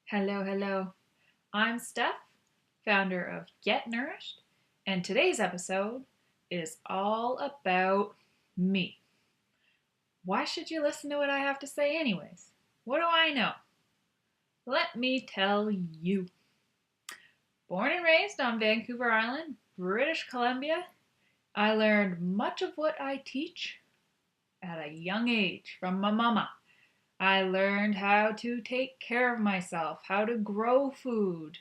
Hello, hello. I'm Steph, founder of Get Nourished, and today's episode is all about me. Why should you listen to what I have to say, anyways? What do I know? Let me tell you. Born and raised on Vancouver Island, British Columbia, I learned much of what I teach at a young age from my mama. I learned how to take care of myself, how to grow food,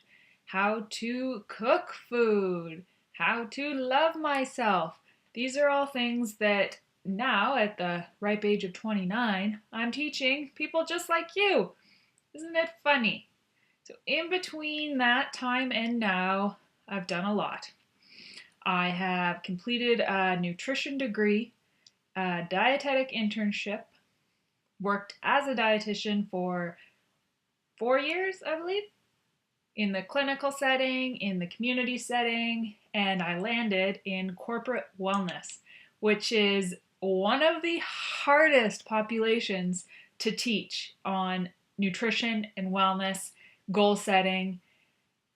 how to cook food, how to love myself. These are all things that now, at the ripe age of 29, I'm teaching people just like you. Isn't it funny? So, in between that time and now, I've done a lot. I have completed a nutrition degree, a dietetic internship, worked as a dietitian for 4 years, I believe, in the clinical setting, in the community setting, and I landed in corporate wellness, which is one of the hardest populations to teach on nutrition and wellness, goal setting.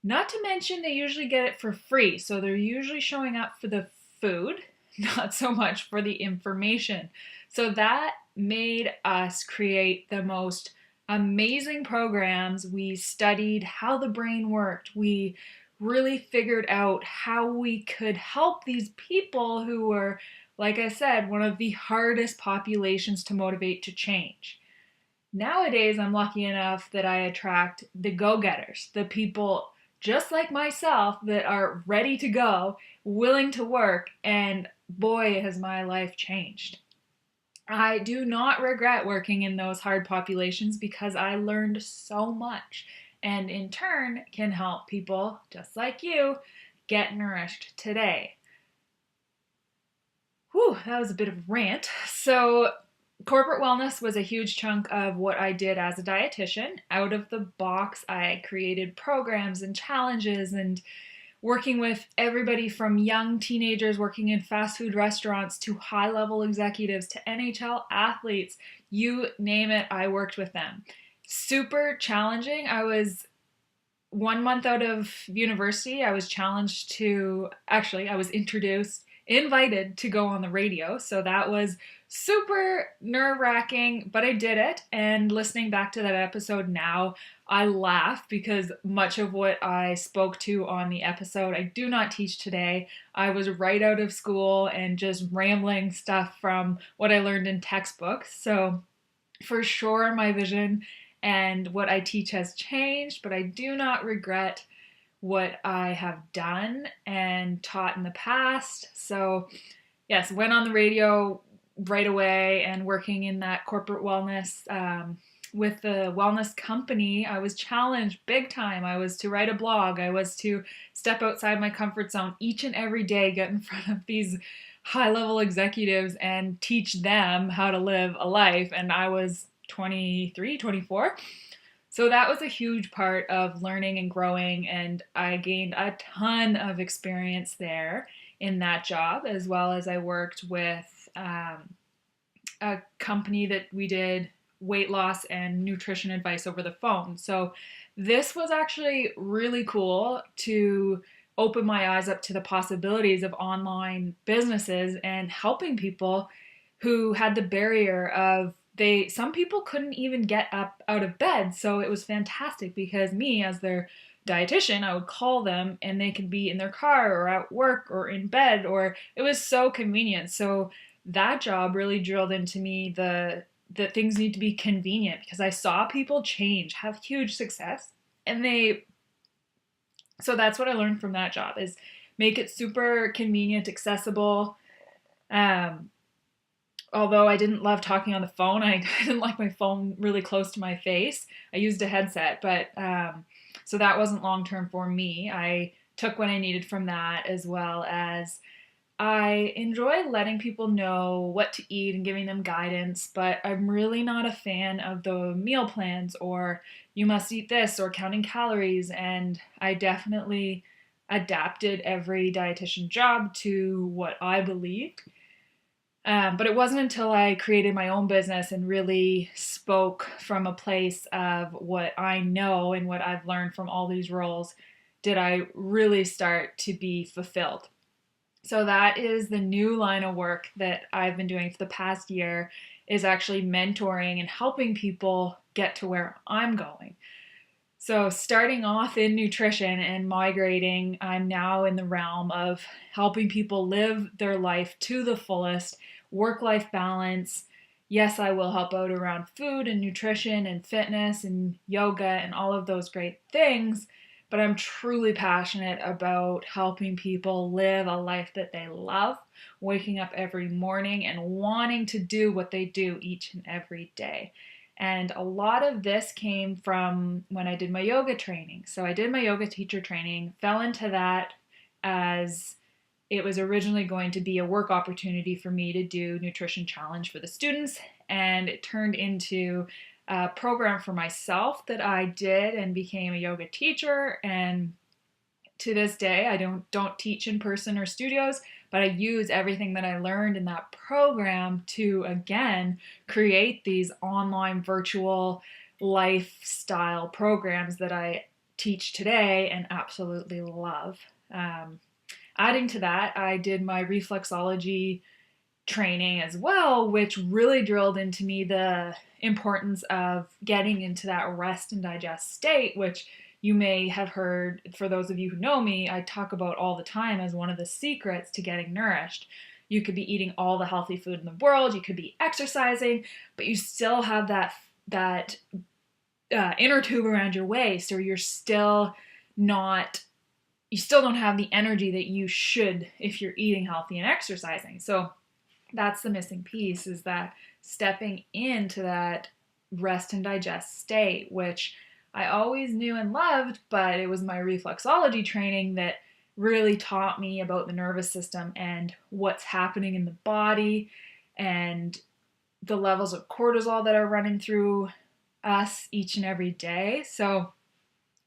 Not to mention, they usually get it for free, so they're usually showing up for the food, not so much for the information. So that made us create the most amazing programs. We studied how the brain worked. We really figured out how we could help these people who were, like I said, one of the hardest populations to motivate to change. Nowadays, I'm lucky enough that I attract the go-getters, the people just like myself that are ready to go, willing to work, and boy, has my life changed. I do not regret working in those hard populations because I learned so much and in turn can help people just like you get nourished today. Whew, that was a bit of a rant. So, corporate wellness was a huge chunk of what I did as a dietitian. Out of the box, I created programs and challenges and working with everybody from young teenagers working in fast food restaurants to high level executives to NHL athletes. You name it, I worked with them. Super challenging. I was 1 month out of university. I was challenged to, actually, I was invited to go on the radio. So that was super nerve wracking, but I did it. And listening back to that episode now, I laugh because much of what I spoke to on the episode, I do not teach today. I was right out of school and just rambling stuff from what I learned in textbooks. So for sure, my vision and what I teach has changed, but I do not regret what I have done and taught in the past. So, yes, went on the radio right away and working in that corporate wellness with the wellness company. I was challenged big time. I was to write a blog. I was to step outside my comfort zone each and every day, get in front of these high-level executives and teach them how to live a life. And I was 23, 24. So that was a huge part of learning and growing, and I gained a ton of experience there in that job, as well as I worked with a company that we did weight loss and nutrition advice over the phone. So this was actually really cool to open my eyes up to the possibilities of online businesses and helping people who had the barrier of some people couldn't even get up out of bed. So it was fantastic because me, as their dietitian, I would call them and they could be in their car or at work or in bed, or it was so convenient. So that job really drilled into me that things need to be convenient because I saw people change, have huge success, and so that's what I learned from that job is make it super convenient, accessible. Although I didn't love talking on the phone, I didn't like my phone really close to my face. I used a headset, but so that wasn't long-term for me. I took what I needed from that, as well as I enjoy letting people know what to eat and giving them guidance, but I'm really not a fan of the meal plans or you must eat this or counting calories, and I definitely adapted every dietitian job to what I believed. But it wasn't until I created my own business and really spoke from a place of what I know and what I've learned from all these roles did I really start to be fulfilled. So that is the new line of work that I've been doing for the past year, is actually mentoring and helping people get to where I'm going. So starting off in nutrition and migrating, I'm now in the realm of helping people live their life to the fullest, work-life balance. Yes, I will help out around food and nutrition and fitness and yoga and all of those great things, but I'm truly passionate about helping people live a life that they love, waking up every morning and wanting to do what they do each and every day. And a lot of this came from when I did my yoga training. So I did my yoga teacher training, fell into that as it was originally going to be a work opportunity for me to do nutrition challenge for the students, and it turned into a program for myself that I did and became a yoga teacher. And to this day, I don't teach in person or studios, but I use everything that I learned in that program to again create these online virtual lifestyle programs that I teach today and absolutely love. Adding to that, I did my reflexology training as well, which really drilled into me the importance of getting into that rest and digest state, which you may have heard, for those of you who know me, I talk about all the time as one of the secrets to getting nourished. You could be eating all the healthy food in the world, you could be exercising, but you still have that inner tube around your waist, or you still don't have the energy that you should if you're eating healthy and exercising. So that's the missing piece, is that stepping into that rest and digest state, which I always knew and loved, but it was my reflexology training that really taught me about the nervous system and what's happening in the body and the levels of cortisol that are running through us each and every day. So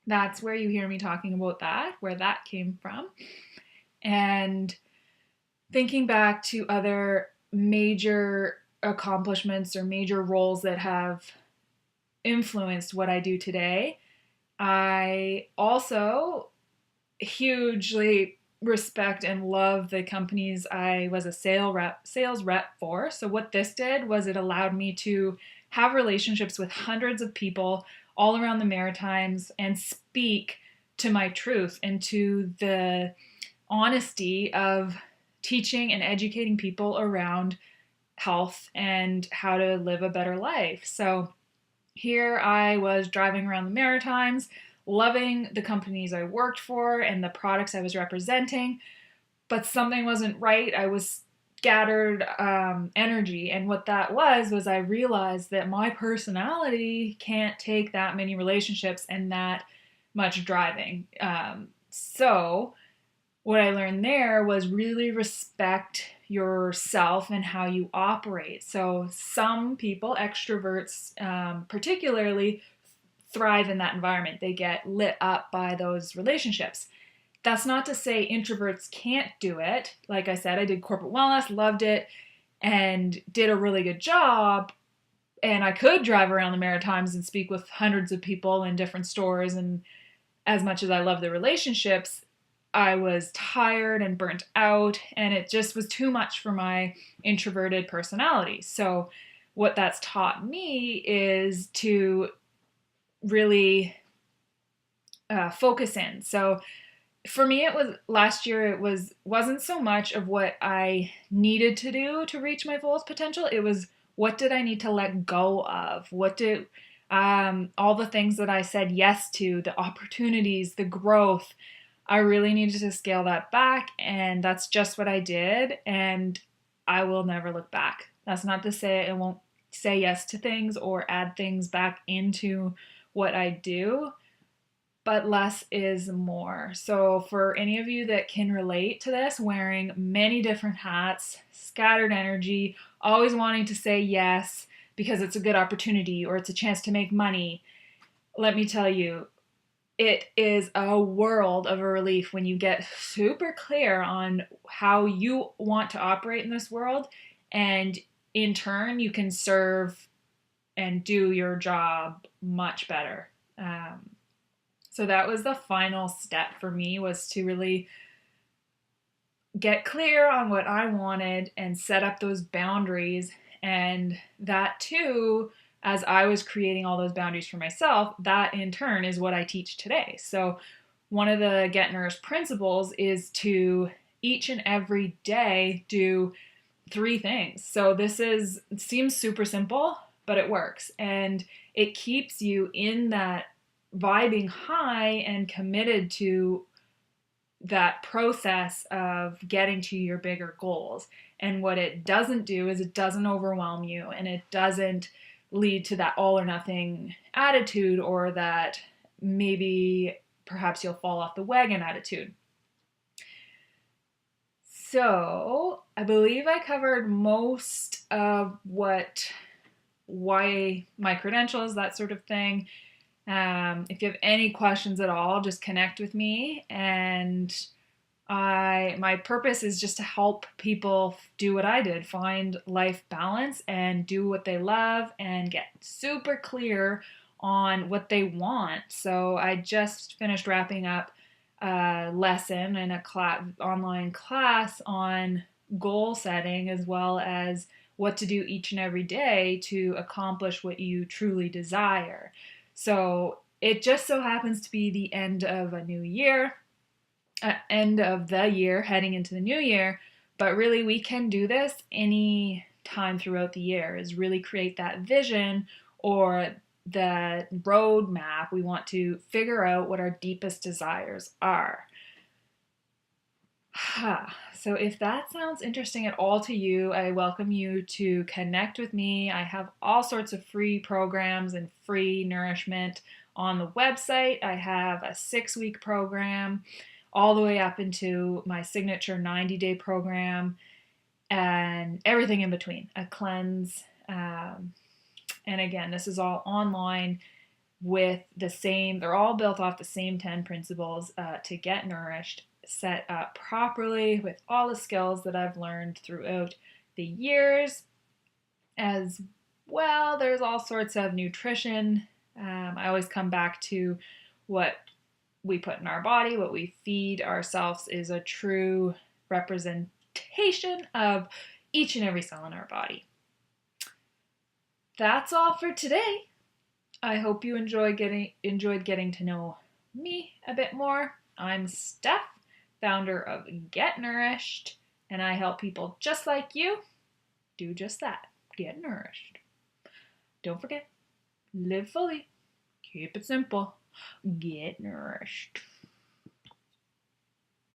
that's where you hear me talking about that, where that came from. And thinking back to other major accomplishments or major roles that have influenced what I do today, I also hugely respect and love the companies I was a sales rep for. So what this did was it allowed me to have relationships with hundreds of people all around the Maritimes and speak to my truth and to the honesty of teaching and educating people around health and how to live a better life. So here I was driving around the Maritimes, loving the companies I worked for and the products I was representing, but something wasn't right. I was scattered energy, and what that was I realized that my personality can't take that many relationships and that much driving. So what I learned there was really respect yourself and how you operate. So some people, extroverts particularly, thrive in that environment. They get lit up by those relationships. That's not to say introverts can't do it. Like I said, I did corporate wellness, loved it, and did a really good job. And I could drive around the Maritimes and speak with hundreds of people in different stores. And as much as I love the relationships, I was tired and burnt out, and it just was too much for my introverted personality. So what that's taught me is to really focus in. So for me, it was last year, wasn't so much of what I needed to do to reach my fullest potential. It was, what did I need to let go of? All the things that I said yes to, the opportunities, the growth, I really needed to scale that back, and that's just what I did, and I will never look back. That's not to say I won't say yes to things or add things back into what I do, but less is more. So for any of you that can relate to this, wearing many different hats, scattered energy, always wanting to say yes because it's a good opportunity or it's a chance to make money, let me tell you, it is a world of a relief when you get super clear on how you want to operate in this world And in turn, you can serve and do your job much better. So that was the final step for me, was to really get clear on what I wanted and set up those boundaries. And that too, as I was creating all those boundaries for myself, that in turn is what I teach today. So one of the Get Nourished principles is to each and every day do 3 things. So it seems super simple, but it works. And it keeps you in that vibing high and committed to that process of getting to your bigger goals. And what it doesn't do is it doesn't overwhelm you, and it doesn't lead to that all or nothing attitude, or that maybe perhaps you'll fall off the wagon attitude. So I believe I covered most of why my credentials, that sort of thing. If you have any questions at all, just connect with me. And my purpose is just to help people do what I did, find life balance and do what they love and get super clear on what they want. So I just finished wrapping up a lesson in a online class on goal setting, as well as what to do each and every day to accomplish what you truly desire. So it just so happens to be the end of a new year, end of the year, heading into the new year. But really, we can do this any time throughout the year, is really create that vision or the roadmap. We want to figure out what our deepest desires are. So if that sounds interesting at all to you, I welcome you to connect with me. I have all sorts of free programs and free nourishment on the website. I have a 6-week program all the way up into my signature 90-day program and everything in between, a cleanse. And again, this is all online with they're all built off the same 10 principles to get nourished, set up properly with all the skills that I've learned throughout the years. As well, there's all sorts of nutrition. I always come back to what we put in our body, what we feed ourselves is a true representation of each and every cell in our body. That's all for today. I hope you enjoyed getting to know me a bit more. I'm Steph, founder of Get Nourished, and I help people just like you do just that, get nourished. Don't forget, live fully, keep it simple, get nourished.